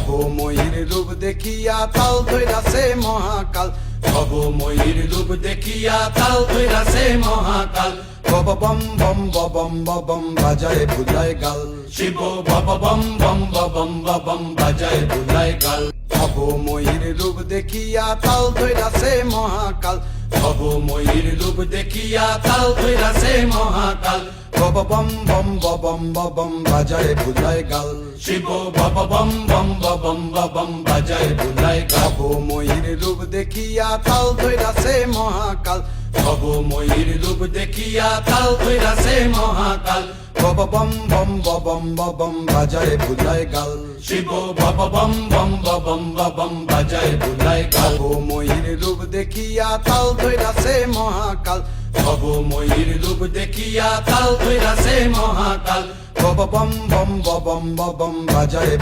ভব ময়ূর রূপ দেখিয়া তাল ধৈরাছে মহাকাল, ভব ময়ূর রূপ দেখিয়া তাল ধৈরাছে মহাকাল। বব বম বম বম বম বাজায় বুলায় গাল, শিব বব বম বম বম বম বাজায় বুলায় গাল। ভব ময়ূর রূপ দেখিয়া তাল ধৈরাছে মহাকাল, ভব ময়ূর রূপ দেখিয়া তাল ধৈরাছে মহাকাল। বব বম বম বম বাজায় বুলায় গাল, শিব বব বম বম বম বাজায় বুলায় গাল। ভব ময়ূর রূপ দেখিয়া তাল ধৈরাছে মহাকাল, ভব ময়ূর রূপ দেখিয়া তাল ধৈরাছে মহাকাল। বব বম বম বাজায় বুলায় গাল, শিব বব বম বম বম বাজায় বুলায় গাল। ভব ময়ূর রূপ দেখিয়া তাল ধৈরাছে মহাকাল, ভব ময়ূর রূপ দেখিয়া তাল ধৈরাছে মহাকাল। বব বম বম বাজায়